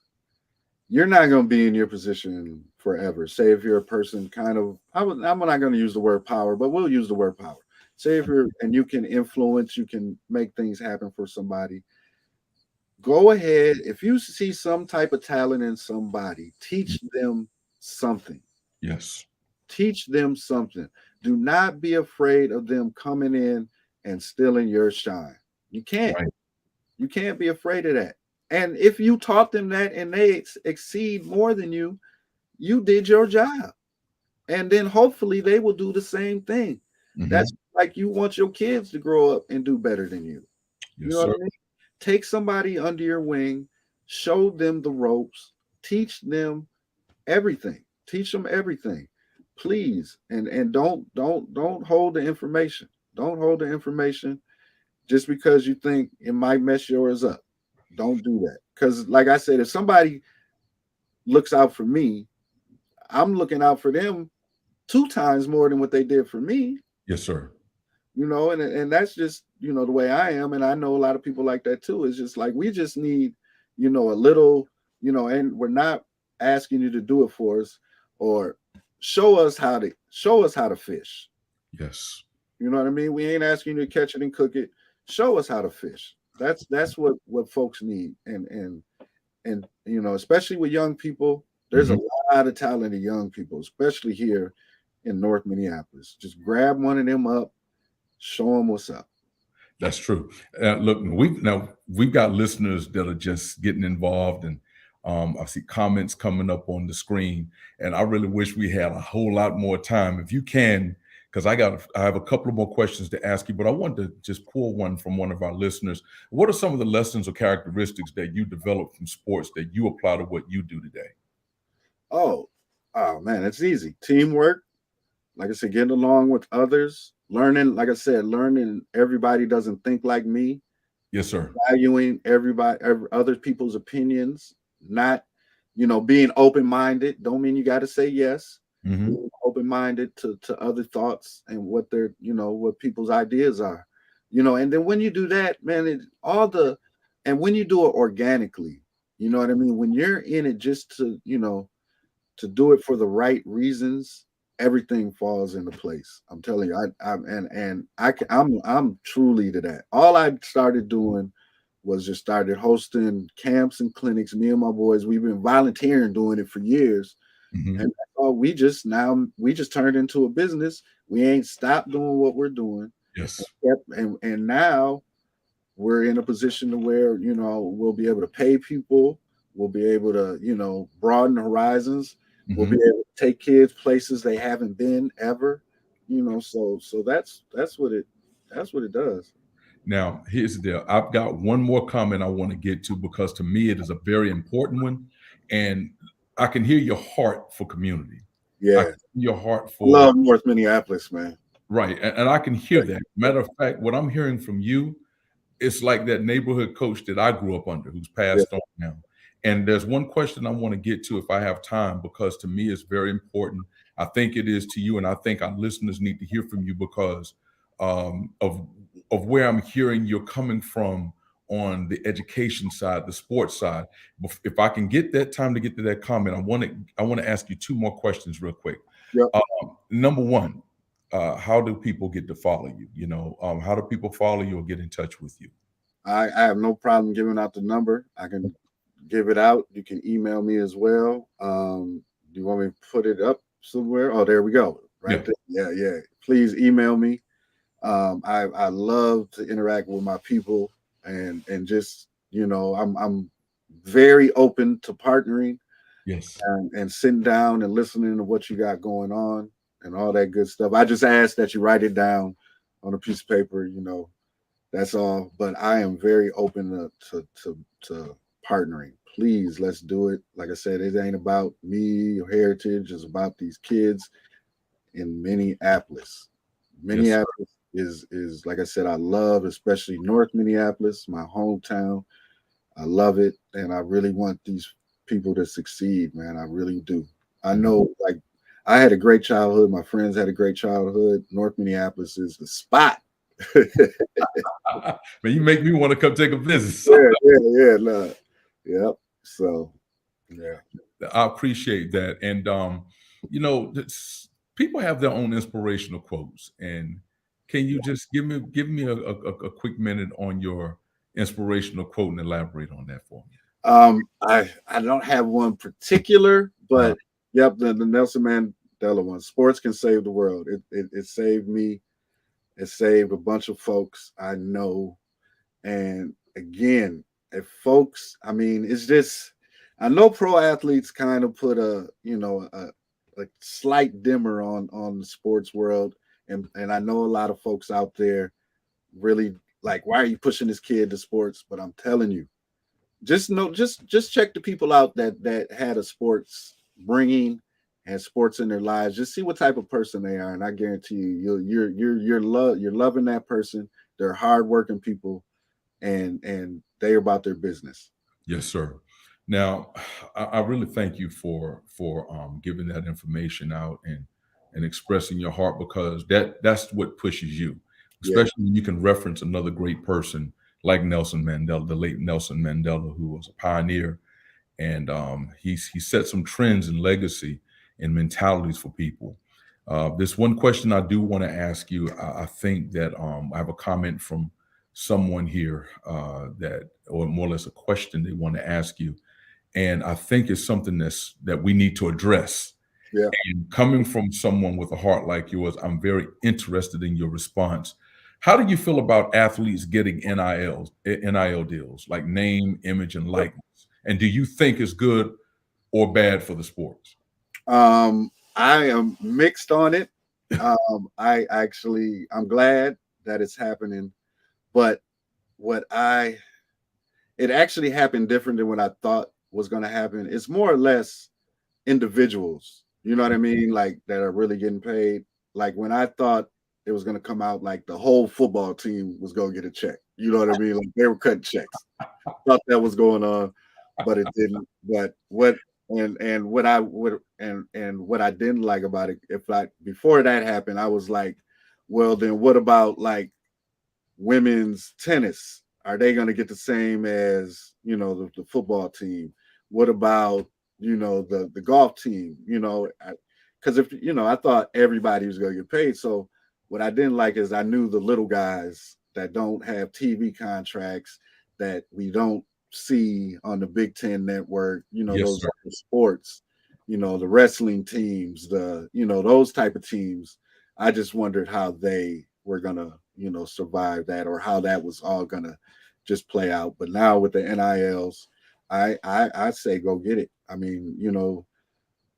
you're not going to be in your position forever. Say if you're a person kind of, I'm not going to use the word power, but we'll use the word power. Say if you're, and you can influence, you can make things happen for somebody. Go ahead. If you see some type of talent in somebody, teach them something. Yes. Teach them something. Do not be afraid of them coming in and stealing your shine. You can't. Right. You can't be afraid of that. And if you taught them that and they exceed more than you did your job. And then hopefully they will do the same thing. Mm-hmm. That's like you want your kids to grow up and do better than you. You Yes, know what sir. I mean? Take somebody under your wing, show them the ropes, teach them everything. Teach them everything. Please. And don't hold the information. Don't hold the information just because you think it might mess yours up. Don't do that. Because, like I said, if somebody looks out for me, I'm looking out for them 2 times more than what they did for me. Yes, sir. And that's just the way I am, and I know a lot of people like that too. It's just like we just need a little, and we're not asking you to do it for us or show us how to fish. Yes. You know what I mean? We ain't asking you to catch it and cook it. Show us how to fish. That's what folks need. And especially with young people, there's Mm-hmm. a lot of talented young people, especially here in North Minneapolis. Just grab one of them up, show them what's up. That's true. Look, we've got listeners that are just getting involved, and I see comments coming up on the screen, and I really wish we had a whole lot more time. If you can, because I have a couple of more questions to ask you, but I want to just pull one from one of our listeners. What are some of the lessons or characteristics that you developed from sports that you apply to what you do today? Oh, oh man, it's easy. Teamwork, like I said, getting along with others, learning, like I said, learning everybody doesn't think like me, Yes, sir. valuing other people's opinions, not, being open-minded. Don't mean you got to say yes. Mm-hmm. Being open-minded to other thoughts and what what people's ideas are. And then when you do that, man, and when you do it organically, you know what I mean? When you're in it just to do it for the right reasons, everything falls into place. I'm telling you, I'm truly to that. All I started doing was just started hosting camps and clinics. Me and my boys, we've been volunteering doing it for years, Mm-hmm. and we just turned into a business. We ain't stopped doing what we're doing, Yes. and now we're in a position to where we'll be able to pay people, we'll be able to broaden the horizons, we'll be Mm-hmm. able to take kids places they haven't been ever. So that's what it does. Now, here's the deal. I've got one more comment I want to get to because to me it is a very important one. And I can hear your heart for community. I Yeah, can hear your heart I for, love North Minneapolis, man. right. And I can hear that. Matter of fact, what I'm hearing from you, it's like that neighborhood coach that I grew up under who's Yeah, passed on now. And there's one question I want to get to if I have time, because to me it's very important. I think it is to you, and I think our listeners need to hear from you because of where I'm hearing you're coming from on the education side, the sports side. If I can get that time to get to that comment, I want to ask you two more questions real quick. yeah. Number one, how do people get to follow you? How do people follow you or get in touch with you? I have no problem giving out the number. I can give it out. You can email me as well. Do you want me to put it up somewhere? Oh, there we go. Right Yeah. there. Yeah, yeah. Please email me. I love to interact with my people, and just I'm very open to partnering Yes. and sitting down and listening to what you got going on and all that good stuff. I just ask that you write it down on a piece of paper. That's all. But I am very open to partnering. Please, let's do it. Like I said, it ain't about me or heritage. It's about these kids in Minneapolis. Yes, sir. Minneapolis is like I said, I love especially North Minneapolis, my hometown. I love it, and I really want these people to succeed, man. I really do. I Mhm. know, like, I had a great childhood. My friends had a great childhood. North Minneapolis is the spot. Man, you make me want to come take a visit. Yeah. No. Yep. So, yeah. I appreciate that. And people have their own inspirational quotes. And can you just give me a quick minute on your inspirational quote and elaborate on that for me? I don't have one particular, Uh, but yep, the Nelson Mandela one. Sports can save the world. It saved me. It saved a bunch of folks I know. And again, if folks, I mean, it's just I know pro athletes kind of put a slight dimmer on the sports world, and I know a lot of folks out there really like, why are you pushing this kid to sports? But I'm telling you, just check the people out that had a sports bringing and sports in their lives. Just see what type of person they are, and I guarantee you, you're loving that person. They're hardworking people, and they're about their business. yes, sir. Now, I really thank you for giving that information out and expressing your heart, because that's what pushes you, Yeah, especially when you can reference another great person like Nelson Mandela, the late Nelson Mandela, who was a pioneer, and he set some trends and legacy and mentalities for people. This one question I do want to ask you. I think that I have a comment from someone here that, or more or less a question they want to ask you, and I think it's something that we need to address. yeah. And coming from someone with a heart like yours, I'm very interested in your response. How do you feel about athletes getting NIL deals, like name, image, and likeness? And do you think it's good or bad for the sports? I am mixed on it. I'm glad that it's happening, but what I it actually happened different than what I thought was going to happen. It's more or less individuals, you know what I mean? Like that are really getting paid. Like when I thought it was going to come out, like the whole football team was going to get a check. You know what I mean? Like they were cutting checks. Thought that was going on, but it didn't. But what and what I would and what I didn't like about it, if I before that happened, I was like, well, then what about like women's tennis? Are they going to get the same as the football team? What about the golf team? Because if I thought everybody was going to get paid. So what I didn't like is I knew the little guys that don't have TV contracts that we don't see on the Big Ten network. Yes, Those sir. other sports. The wrestling teams, those type of teams. I just wondered how they were gonna, survive that, or how that was all gonna just play out. But now with the NILs, I say go get it. I mean,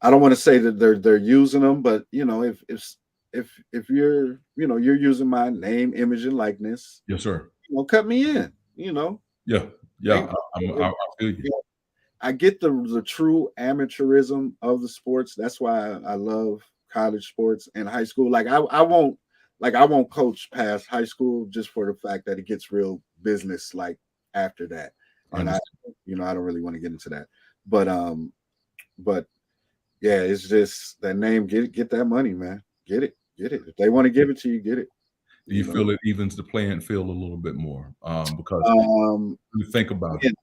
I don't want to say that they're using them, but if you're using my name, image, and likeness, Yes, sir. cut me in. Yeah, Ain't yeah. I feel you. I get the true amateurism of the sports. That's why I love college sports and high school. I won't coach past high school just for the fact that it gets real business like after that. I And understand. I don't really want to get into that. But but yeah, it's just that name. Get that money, man. Get it. Get it. If they want to give it to you, get it. Do you You know. feel it evens the playing field a little bit more? Because Um you think about it.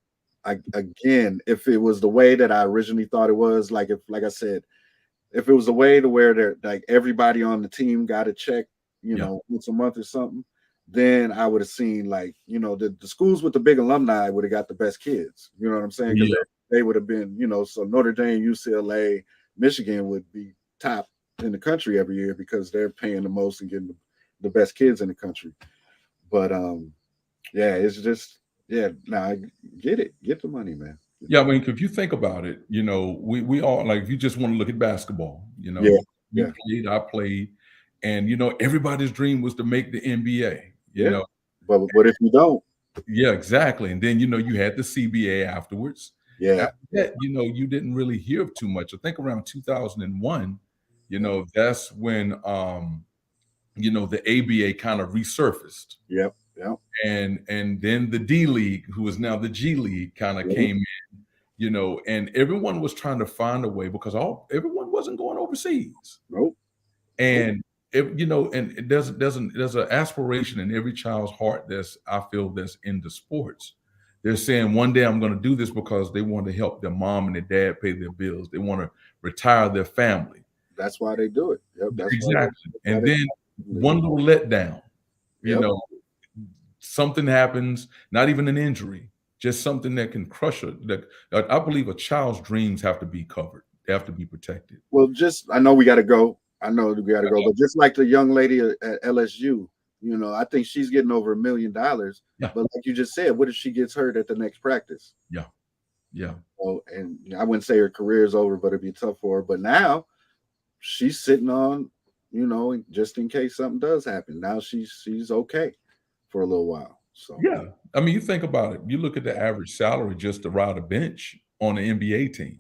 again, again, if it was the way that I originally thought it was, like I said, if it was a way to where they're like everybody on the team got a check, Yeah, once a month or something, then I would have seen like, the schools with the big alumni would have got the best kids. You know what I'm saying? Because yeah. they would have been, so Notre Dame, UCLA, Michigan would be top in the country every year because they're paying the most and getting the best kids in the country. But yeah, it's just nah, get it, get the money, man. Get Yeah, the I money. mean, if you think about it, we all, like, if you just want to look at basketball, Yeah, you yeah, played, I played, and everybody's dream was to make the NBA. yeah. But what if you don't? Yeah, exactly. And then, you had the CBA afterwards. Yeah, After that, you didn't really hear too much. I think around 2001, yeah, that's when, the ABA kind of resurfaced. yep, yep. And then the D League, who is now the G League, kind of Mhm. came in, and everyone was trying to find a way because everyone wasn't going overseas. Nope, nope. And and there's an aspiration in every child's heart I feel that's into sports. They're saying one day I'm going to do this because they want to help their mom and their dad pay their bills. They want to retire their family. That's why they do it. Yep, Exactly. that's why And they then leave. one little letdown, you Yep. know, something happens, not even an injury, just something that can crush it. That I believe a child's dreams have to be covered. They have to be protected. Well, just I know we got to go. I know we got to go, but just like the young lady at LSU, I think she's getting over $1 million. Yeah, But like you just said, what if she gets hurt at the next practice? yeah, yeah. Oh, and I wouldn't say her career is over, but it'd be tough for her. But now she's sitting on, just in case something does happen. Now she's okay for a little while. So Yeah. I mean, you think about it. You look at the average salary just to ride a bench on an NBA team.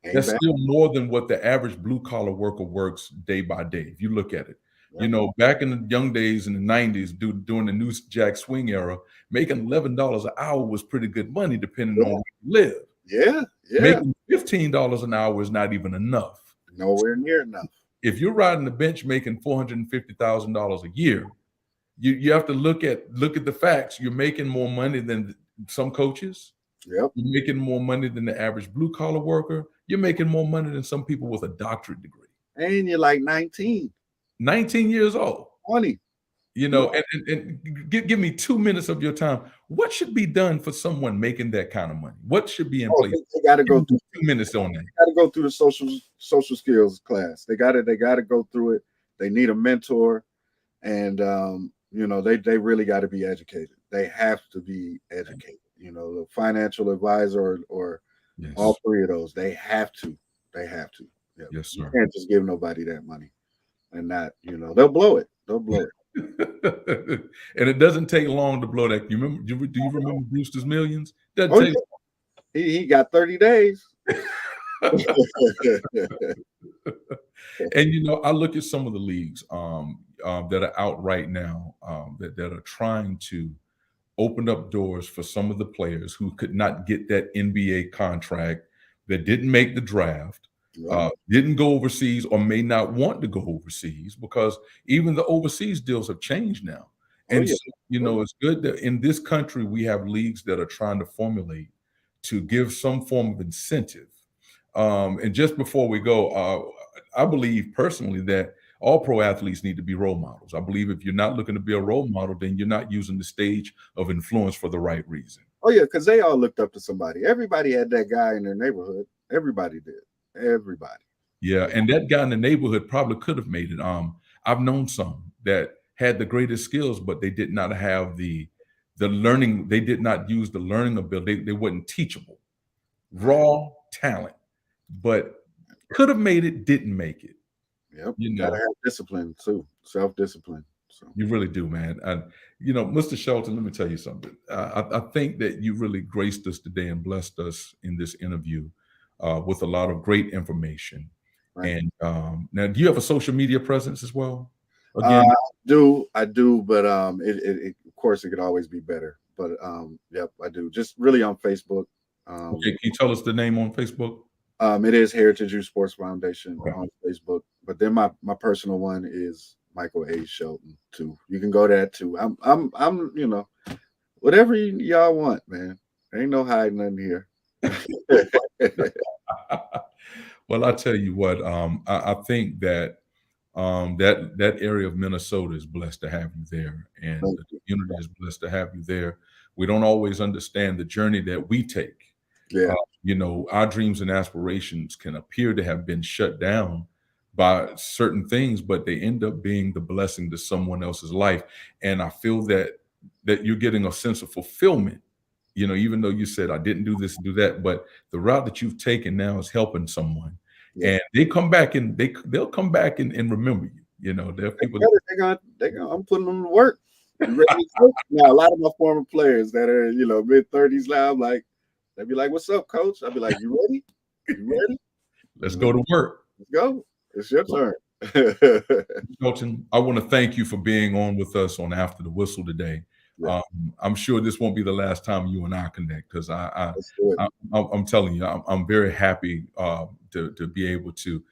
ain't That's bad. still more than what the average blue collar worker works day by day. If you look at it, Yep. back in the young days in the 90s, during the New Jack Swing era, making $11 an hour was pretty good money, depending on Yeah, where you live. yeah, yeah. Making $15 an hour is not even enough. Nowhere near enough. If you're riding the bench making $450,000 a year, you have to look at the facts. You're making more money than some coaches. Yep. You're making more money than the average blue collar worker. You're making more money than some people with a doctorate degree. And you're like 19, 19 years old. 20. Yeah. And give me 2 minutes of your time. What should be done for someone making that kind of money? What should be in Oh, place? they got to Give go me through. 2 minutes on that. Got to go through the social skills class. They got to go through it. They need a mentor, and they really got to be educated. They have to be educated. The financial advisor or all Yes. three of those. They have to. They have to. Yeah. Yes, You sir. can't just give nobody that money and not. They'll blow it. They'll blow it. And it doesn't take long to blow that. You remember? Do you remember Brewster's Millions? Doesn't Oh take. yeah. He got 30 days. And I look at some of the leagues that are out right now that are trying to open up doors for some of the players who could not get that NBA contract, that didn't make the draft, Yeah. didn't go overseas, or may not want to go overseas, because even the overseas deals have changed now. Oh And yeah. so, it's good that in this country we have leagues that are trying to formulate to give some form of incentive. And just before we go, I believe personally that all pro athletes need to be role models. I believe if you're not looking to be a role model, then you're not using the stage of influence for the right reason. Oh yeah, because they all looked up to somebody. Everybody had that guy in their neighborhood. Everybody did. Everybody. Yeah, and that guy in the neighborhood probably could have made it. I've known some that had the greatest skills, but they did not have the learning. They did not use the learning ability. They weren't teachable. Raw talent, but could have made it, didn't make it. Yep. You Gotta know, have discipline too. Self-discipline. So You really do, man. And Mr. Shelton, let me tell you something. I think that you really graced us today and blessed us in this interview with a lot of great information. right. And now, do you have a social media presence as well? Again, I do, but of course it could always be better. But yep, I do. Just really on Facebook. okay, can you tell us the name on Facebook? It is Heritage Youth Sports Foundation Okay. on Facebook. But then my personal one is Michael A. Shelton too. You can go there too. I'm whatever y'all want, man. There ain't no hiding nothing here. Well, I tell you what, I think that that area of Minnesota is blessed to have you there, and the community is blessed to have you there. We don't always understand the journey that we take. Yeah. Our dreams and aspirations can appear to have been shut down by certain things, but they end up being the blessing to someone else's life. And I feel that you're getting a sense of fulfillment. Even though you said I didn't do this, do that, but the route that you've taken now is helping someone, Yeah. and they come back and they'll come back and remember you. There are people. I'm putting them to work. You ready? Now, a lot of my former players that are, mid-30s now, I'm like, they'd be like, "What's up, coach?" I'd be like, "You ready? You ready? Let's go to work. Let's go. It's your turn." Shelton, I want to thank you for being on with us on After the Whistle today. Yeah, I'm sure this won't be the last time you and I connect, because let's do it. I'm telling you, I'm very happy to be able to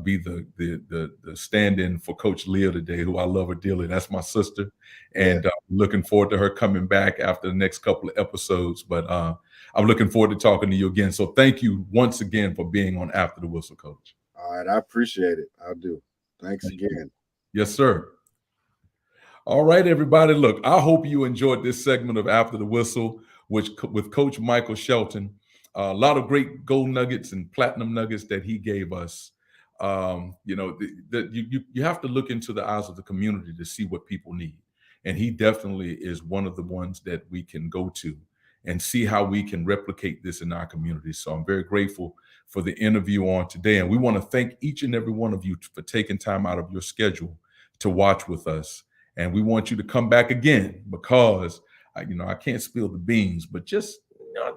be the stand-in for Coach Leah today, who I love her dearly. That's my sister, and looking forward to her coming back after the next couple of episodes. But I'm looking forward to talking to you again. So thank you once again for being on After the Whistle, Coach. All right, I appreciate it. I do. Thanks again. Yes, sir. All right, everybody. Look, I hope you enjoyed this segment of After the Whistle, with Coach Michael Shelton. A lot of great gold nuggets and platinum nuggets that he gave us. You have to look into the eyes of the community to see what people need. And he definitely is one of the ones that we can go to and see how we can replicate this in our community. So I'm very grateful for the interview on today. And we want to thank each and every one of you for taking time out of your schedule to watch with us. And we want you to come back again, because I can't spill the beans, but just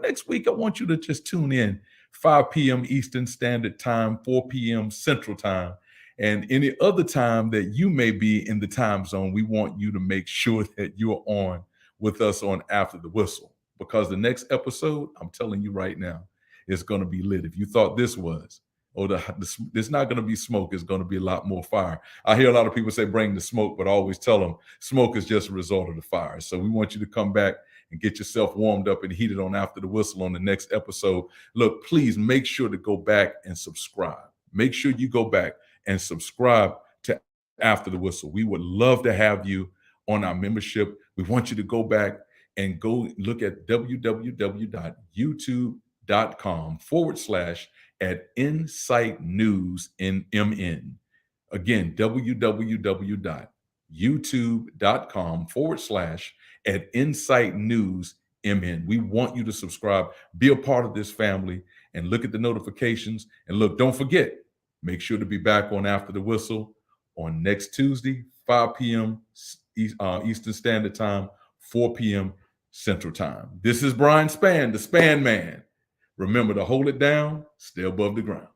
next week, I want you to just tune in 5 p.m. Eastern Standard Time, 4 p.m. Central Time, and any other time that you may be in the time zone. We want you to make sure that you're on with us on After the Whistle, because the next episode, I'm telling you right now, is going to be lit. If you thought this was, it's not going to be smoke. It's going to be a lot more fire. I hear a lot of people say bring the smoke, but I always tell them smoke is just a result of the fire. So we want you to come back and get yourself warmed up and heated on After the Whistle on the next episode. Look, please make sure to go back and subscribe. Make sure you go back and subscribe to After the Whistle. We would love to have you on our membership. We want you to go back and go look at www.youtube.com/@InsightNewsMN. Again, www.youtube.com/@InsightNewsMN. We want you to subscribe, be a part of this family, and look at the notifications. And look, don't forget, make sure to be back on After the Whistle on next Tuesday, 5 p.m. Eastern Standard Time, 4 p.m. Central Time. This is Brian Spann, the Spann Man. Remember to hold it down, stay above the ground.